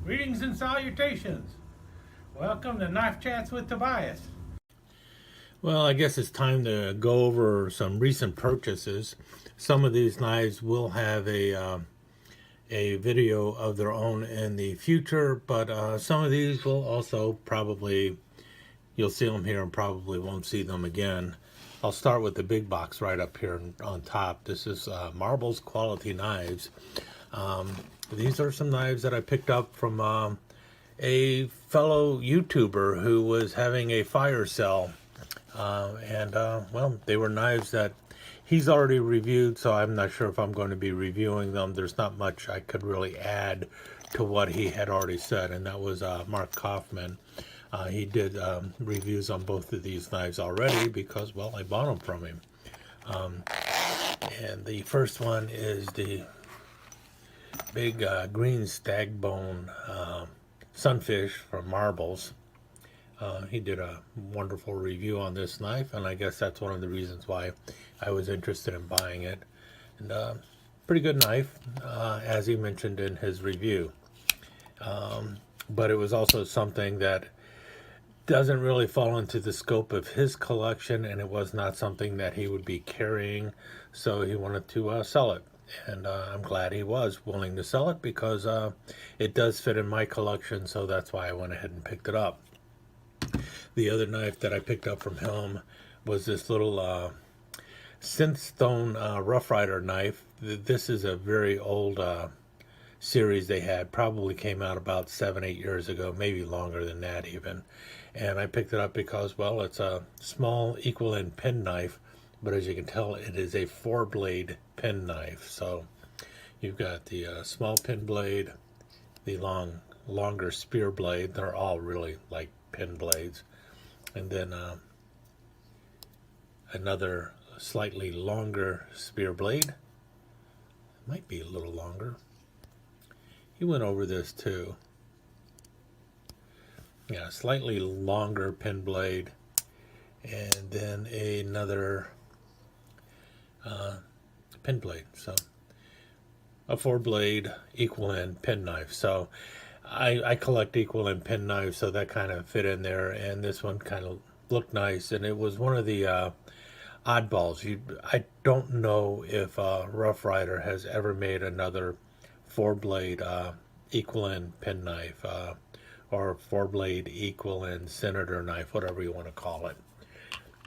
Greetings and salutations. Welcome to Knife Chats with Tobias. Well, I guess it's time to go over some recent purchases. Some of these knives will have a video of their own in the future, but some of these will also probably, you'll see them here and probably won't see them again. I'll start with the big box right up here on top. This is Marbles Quality Knives. These are some knives that I picked up from a fellow YouTuber who was having a fire sale. Well, they were knives that he's already reviewed, so I'm not sure if I'm going to be reviewing them. There's not much I could really add to what he had already said, and that was Mark Kaufman. He did reviews on both of these knives already because, well, I bought them from him. And the first one is the big green stag bone Sunfish from Marbles. He did a wonderful review on this knife, and I guess that's one of the reasons why I was interested in buying it. And pretty good knife, as he mentioned in his review. But it was also something that doesn't really fall into the scope of his collection, and it was not something that he would be carrying, so he wanted to sell it. And I'm glad he was willing to sell it because it does fit in my collection, so that's why I went ahead and picked it up. The other knife that I picked up from him was this little synthstone Rough Rider knife. This is a very old series they had, probably came out about 7-8 years ago, maybe longer than that even. And I picked it up because, well, it's a small equal end pen knife, but as you can tell, it is a 4-blade pen knife. So you've got the small pen blade, the longer spear blade. They're all really like pen blades. And then another slightly longer spear blade. It might be a little longer. He went over this too. Yeah, slightly longer pen blade. And then another pen blade. So a 4-blade equal end pen knife. So I collect equal end pen knives, so that kind of fit in there, and this one kind of looked nice, and it was one of the oddballs. I don't know if Rough Rider has ever made another 4-blade equal end pen knife or 4-blade equal end senator knife, whatever you want to call it.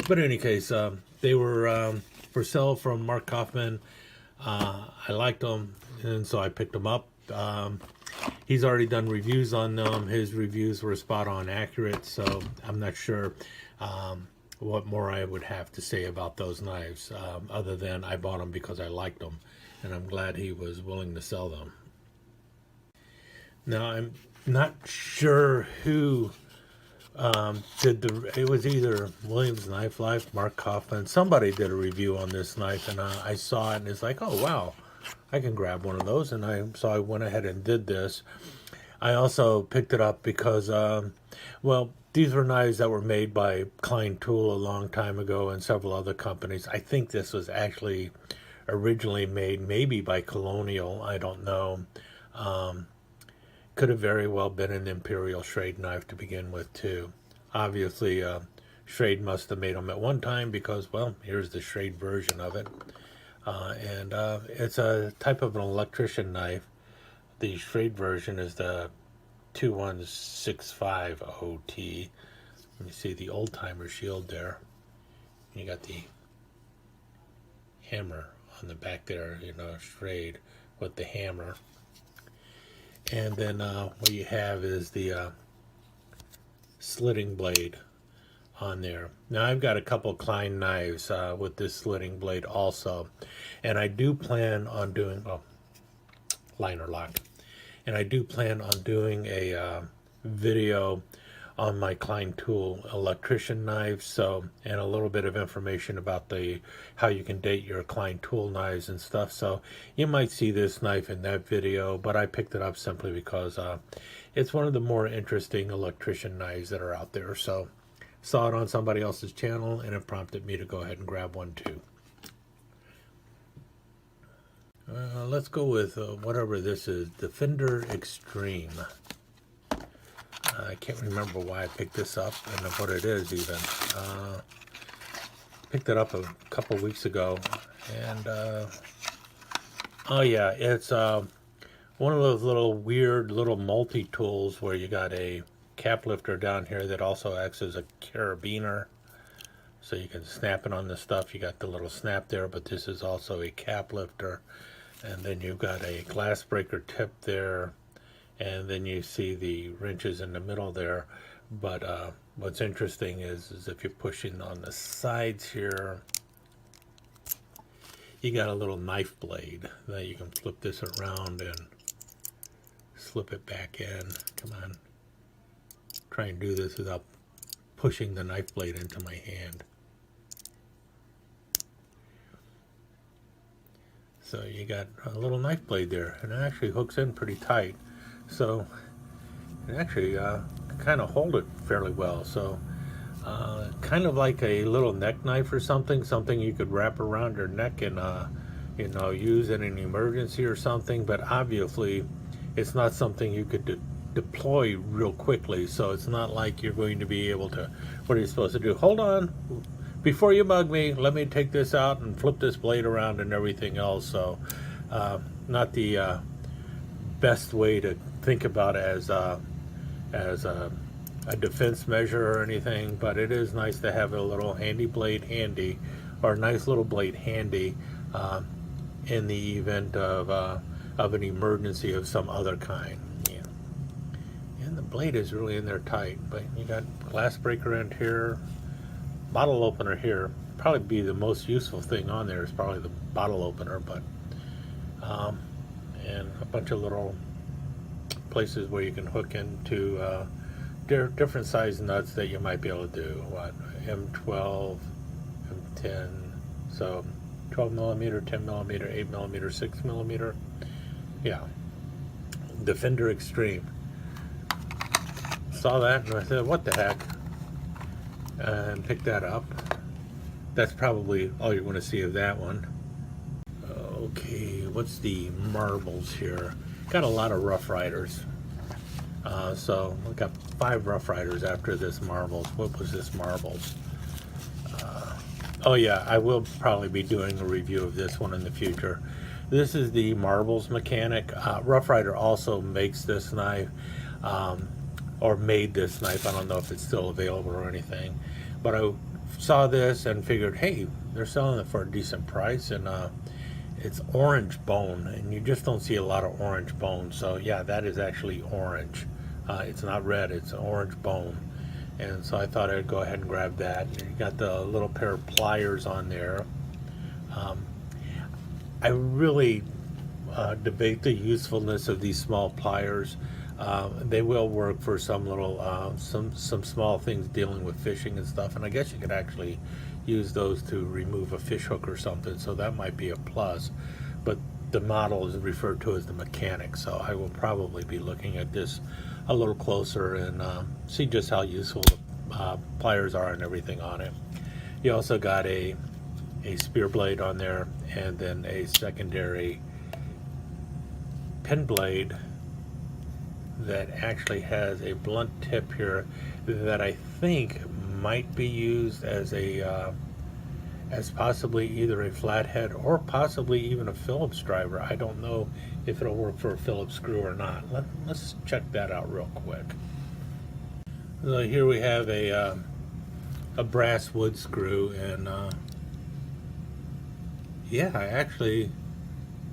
But in any case, they were for sale from Mark Kaufman. I liked them, and so I picked them up. He's already done reviews on them. His reviews were spot on accurate, so I'm not sure what more I would have to say about those knives, other than I bought them because I liked them, and I'm glad he was willing to sell them. Now, I'm not sure who it was either Williams Knife Life, Mark Kaufman, somebody did a review on this knife, and I saw it, and it's like, oh wow, I can grab one of those, and so I went ahead and did this. I also picked it up because, well, these were knives that were made by Klein Tool a long time ago and several other companies. I think this was actually originally made maybe by Colonial, I don't know. Could have very well been an Imperial Schrade knife to begin with too. Obviously, Schrade must have made them at one time because, well, here's the Schrade version of it. And it's a type of an electrician knife. The Schrade version is the 2165 OT. Let me see the old timer shield there. You got the hammer on the back there, you know, Schrade with the hammer. And then what you have is the slitting blade on there. Now I've got a couple Klein knives with this slitting blade also, and I do plan on doing liner lock, and I do plan on doing a video on my Klein Tool electrician knives, so, and a little bit of information about how you can date your Klein Tool knives and stuff. So you might see this knife in that video, but I picked it up simply because it's one of the more interesting electrician knives that are out there. So saw it on somebody else's channel, and it prompted me to go ahead and grab one too. Let's go with whatever this is, Defender Extreme. I can't remember why I picked this up and what it is even. Picked it up a couple weeks ago, and oh yeah, it's one of those little weird little multi-tools where you got a cap lifter down here that also acts as a carabiner, so you can snap it on the stuff. You got the little snap there, but this is also a cap lifter, and then you've got a glass breaker tip there, and then you see the wrenches in the middle there. But what's interesting is if you're pushing on the sides here, you got a little knife blade that you can flip this around and slip it back in. Come on. Try and do this without pushing the knife blade into my hand. So you got a little knife blade there, and it actually hooks in pretty tight. So it actually kind of hold it fairly well. So kind of like a little neck knife or something you could wrap around your neck and you know, use in an emergency or something. But obviously it's not something you could deploy real quickly, so it's not like you're going to be able to, what are you supposed to do? Hold on, before you bug me, let me take this out and flip this blade around and everything else. So not the best way to think about it as a defense measure or anything, but it is nice to have a little handy blade handy, or a nice little blade handy in the event of an emergency of some other kind. Yeah. And the blade is really in there tight, but you got glass breaker end here, bottle opener here. Probably be the most useful thing on there is probably the bottle opener, but and a bunch of little places where you can hook into different size nuts that you might be able to do. What, M12, M10, so 12 millimeter, 10 millimeter, 8 millimeter, 6 millimeter. Yeah, Defender Extreme. Saw that and I said, what the heck? And picked that up. That's probably all you're going to see of that one. Okay, what's the marbles here? Got a lot of Rough Riders. So we got 5 Rough Riders after this marbles. What was this marbles? Oh yeah, I will probably be doing a review of this one in the future. This is the marbles mechanic. Rough Rider also makes this knife, or made this knife. I don't know if it's still available or anything, but I saw this and figured, hey, they're selling it for a decent price, and it's orange bone, and you just don't see a lot of orange bone. So yeah, that is actually orange. It's not red, it's orange bone. And so I thought I'd go ahead and grab that. You got the little pair of pliers on there. I really debate the usefulness of these small pliers. They will work for some little, some small things dealing with fishing and stuff, and I guess you could actually use those to remove a fish hook or something, so that might be a plus. But the model is referred to as the mechanic, so I will probably be looking at this a little closer and see just how useful the pliers are and everything on it. You also got a spear blade on there, and then a secondary pen blade that actually has a blunt tip here that I think might be used as a as possibly either a flathead or possibly even a Phillips driver. I don't know if it'll work for a Phillips screw or not. Let's check that out real quick. So here we have a brass wood screw, and yeah, actually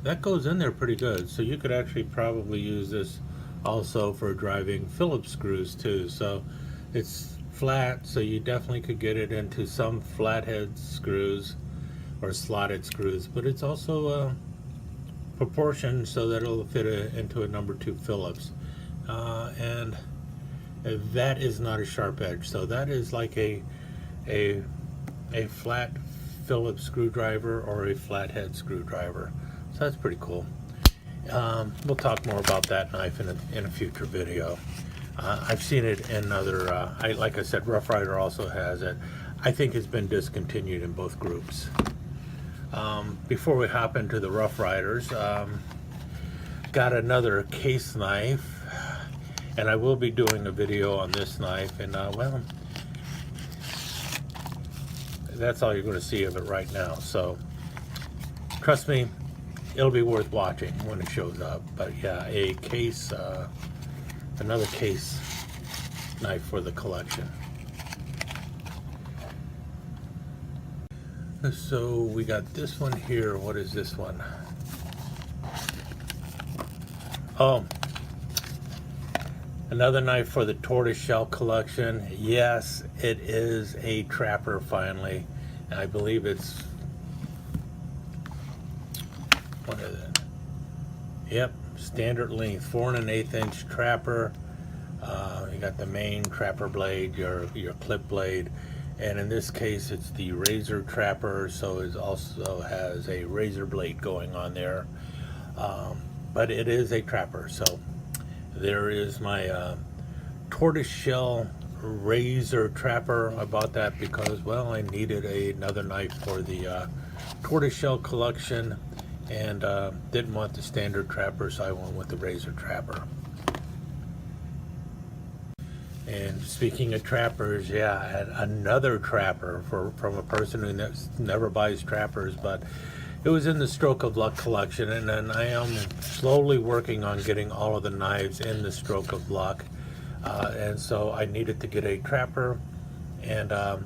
that goes in there pretty good. So you could actually probably use this also for driving Phillips screws too. So it's flat, so you definitely could get it into some flathead screws or slotted screws, but it's also proportioned so that it'll fit into a number 2 Phillips, and that is not a sharp edge, so that is like a flat Phillips screwdriver or a flathead screwdriver. So that's pretty cool. We'll talk more about that knife in a future video. I've seen it in other, like I said, Rough Rider also has it. I think it's been discontinued in both groups. Before we hop into the Rough Riders, got another case knife. And I will be doing a video on this knife, and well, that's all you're going to see of it right now. So trust me, it'll be worth watching when it shows up. But yeah, a case, another case knife for the collection. So we got this one here. What is this one? Oh, another knife for the tortoiseshell collection. Yes, it is a trapper finally. I believe it's, what is it? Yep, standard length, 4 1/8 inch trapper. You got the main trapper blade, your clip blade, and in this case it's the razor trapper, so it also has a razor blade going on there. But it is a trapper, so there is my tortoiseshell razor trapper. I bought that because, well, I needed another knife for the tortoiseshell collection, and didn't want the standard trapper, so I went with the razor trapper. And speaking of trappers, yeah, I had another trapper from a person who never buys trappers, but it was in the Stroke of Luck collection, and then I am slowly working on getting all of the knives in the Stroke of Luck, and so I needed to get a trapper, and I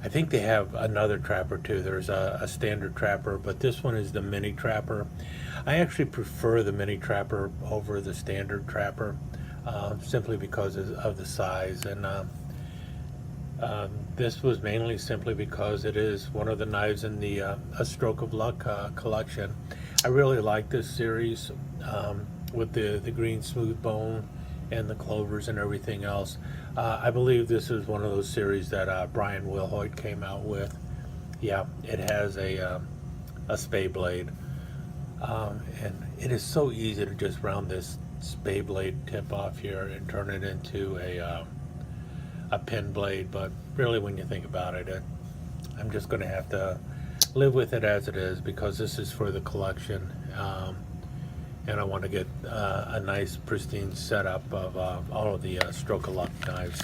think they have another trapper too. There's a standard trapper, but this one is the mini trapper. I actually prefer the mini trapper over the standard trapper, simply because of the size, and this was mainly simply because it is one of the knives in the A Stroke of Luck collection. I really like this series with the green smooth bone and the clovers and everything else. I believe this is one of those series that Brian Wilhoit came out with. Yeah, it has a spay blade, and it is so easy to just round this spay blade tip off here and turn it into a pin blade, but really when you think about it, I'm just going to have to live with it as it is, because this is for the collection, and I want to get a nice pristine setup of all of the Stroke of Luck knives.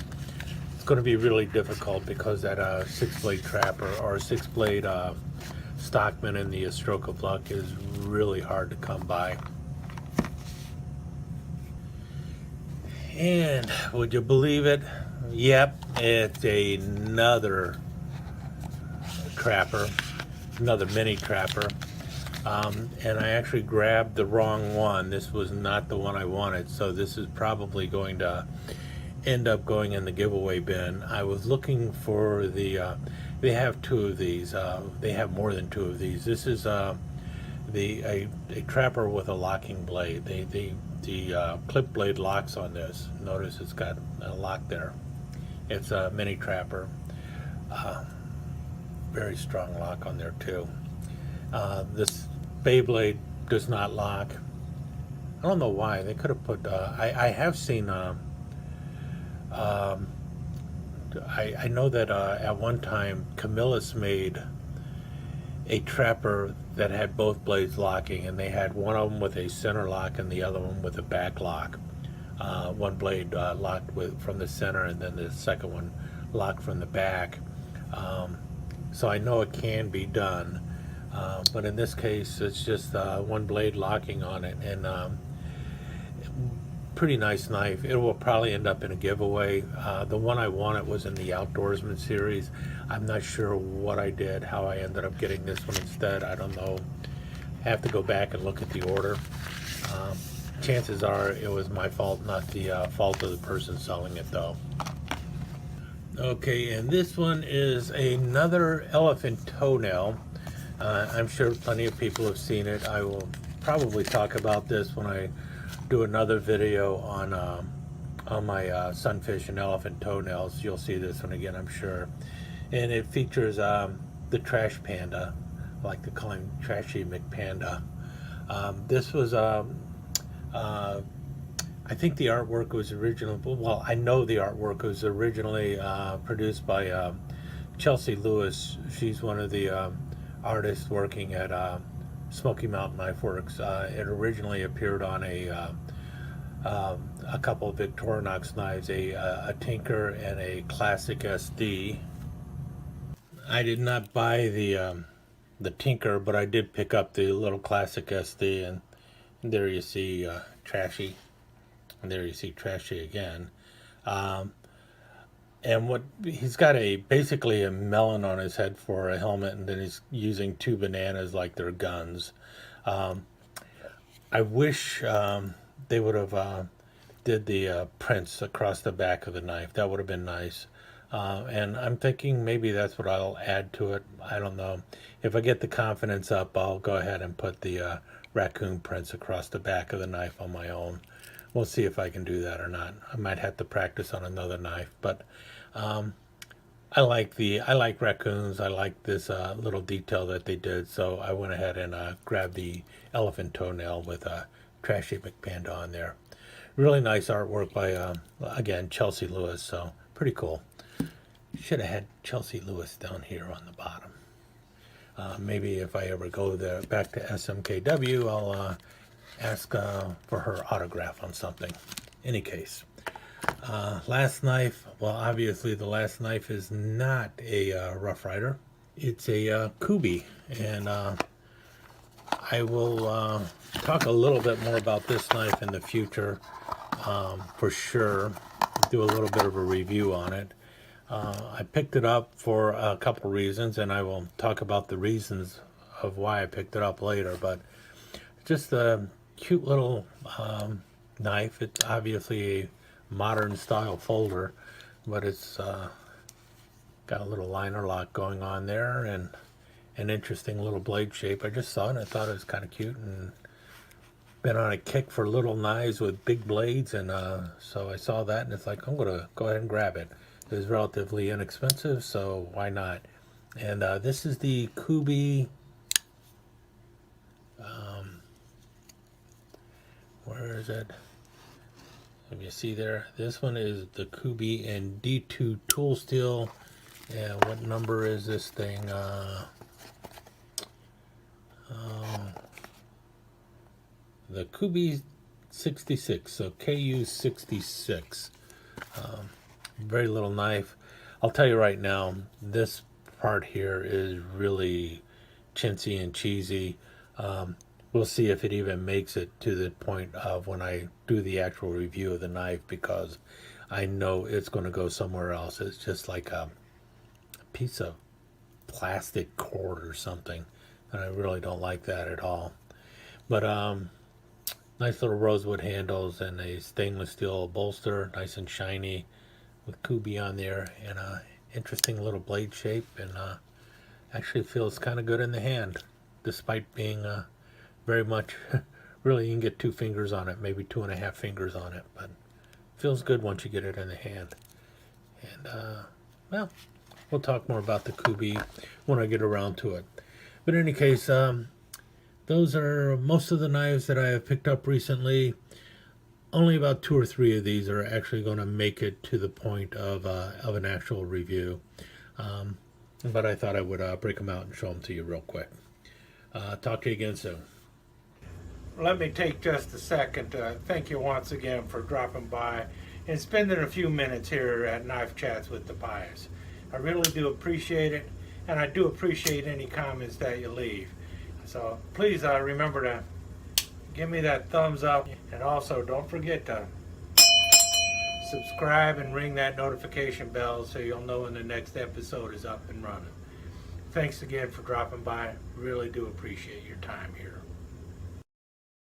It's going to be really difficult because that 6-blade trapper or 6-blade Stockman in the Stroke of Luck is really hard to come by. And would you believe it? Yep, it's another trapper, another mini trapper. And I actually grabbed the wrong one. This was not the one I wanted, so this is probably going to end up going in the giveaway bin. I was looking for the, they have 2 of these. They have more than 2 of these. This is a trapper with a locking blade. The clip blade locks on this. Notice it's got a lock there. It's a mini trapper. Very strong lock on there too. This bay blade does not lock. I don't know why. They could have put, I have seen, I know that at one time Camillus made a trapper that had both blades locking, and they had one of them with a center lock and the other one with a back lock. One blade locked from the center, and then the second one locked from the back. So I know it can be done, but in this case it's just one blade locking on it, and pretty nice knife. It will probably end up in a giveaway. The one I wanted was in the Outdoorsman series. I'm not sure what I did, how I ended up getting this one instead. I don't know. I have to go back and look at the order. Chances are it was my fault, not the fault of the person selling it though. Okay, and this one is another elephant toenail. I'm sure plenty of people have seen it. I will probably talk about this when I do another video on my Sunfish and elephant toenails. You'll see this one again, I'm sure. And it features the trash panda, I like to call him Trashy McPanda. This was I think the artwork was original. Well, I know the artwork was originally produced by Chelsea Lewis. She's one of the artists working at Smoky Mountain Knife Works. It originally appeared on a a couple of Victorinox knives, a Tinker and a Classic SD. I did not buy the Tinker, but I did pick up the little Classic SD, and there you see Trashy, and there you see Trashy again. And what he's got basically a melon on his head for a helmet, and then he's using two bananas like they're guns. I wish they would have did the prints across the back of the knife. That would have been nice. And I'm thinking maybe that's what I'll add to it. I don't know. If I get the confidence up, I'll go ahead and put the raccoon prints across the back of the knife on my own. We'll see if I can do that or not. I might have to practice on another knife, but I like raccoons. I like this little detail that they did, so I went ahead and grabbed the elephant toenail with a Trashy Panda on there. Really nice artwork by again, Chelsea Lewis, so pretty cool. Should have had Chelsea Lewis down here on the bottom. Maybe if I ever go there back to SMKW, I'll ask for her autograph on something. Any case, last knife. Well, obviously the last knife is not a Rough Rider. It's a Kubey, and I will talk a little bit more about this knife in the future, for sure. Do a little bit of a review on it. I picked it up for a couple reasons, and I will talk about the reasons of why I picked it up later, but just a cute little knife. It's obviously a modern style folder, but it's got a little liner lock going on there and an interesting little blade shape. I just saw it and I thought it was kind of cute, and been on a kick for little knives with big blades, and so I saw that and it's like, I'm gonna go ahead and grab it. It was relatively inexpensive, so why not? And this is the Kubey, where is it? If you see there, this one is the Kubey and D2 tool steel. And what number is this thing? The Kubey 66, so KU 66. Very little knife. I'll tell you right now, this part here is really chintzy and cheesy. We'll see if it even makes it to the point of when I do the actual review of the knife, because I know it's going to go somewhere else. It's just like a piece of plastic cord or something, and I really don't like that at all. But nice little rosewood handles and a stainless steel bolster, nice and shiny, with Kubey on there, and a interesting little blade shape, and actually feels kind of good in the hand, despite being very much really, you can get 2 fingers on it, maybe 2.5 fingers on it, but feels good once you get it in the hand. And well, we'll talk more about the Kubey when I get around to it. But in any case, those are most of the knives that I have picked up recently. Only about 2 or 3 of these are actually going to make it to the point of an actual review. But I thought I would break them out and show them to you real quick. Talk to you again soon. Let me take just a second to thank you once again for dropping by and spending a few minutes here at Knife Chats with the Pious. I really do appreciate it, and I do appreciate any comments that you leave. So please remember to give me that thumbs up, and also don't forget to subscribe and ring that notification bell so you'll know when the next episode is up and running. Thanks again for dropping by. Really do appreciate your time here.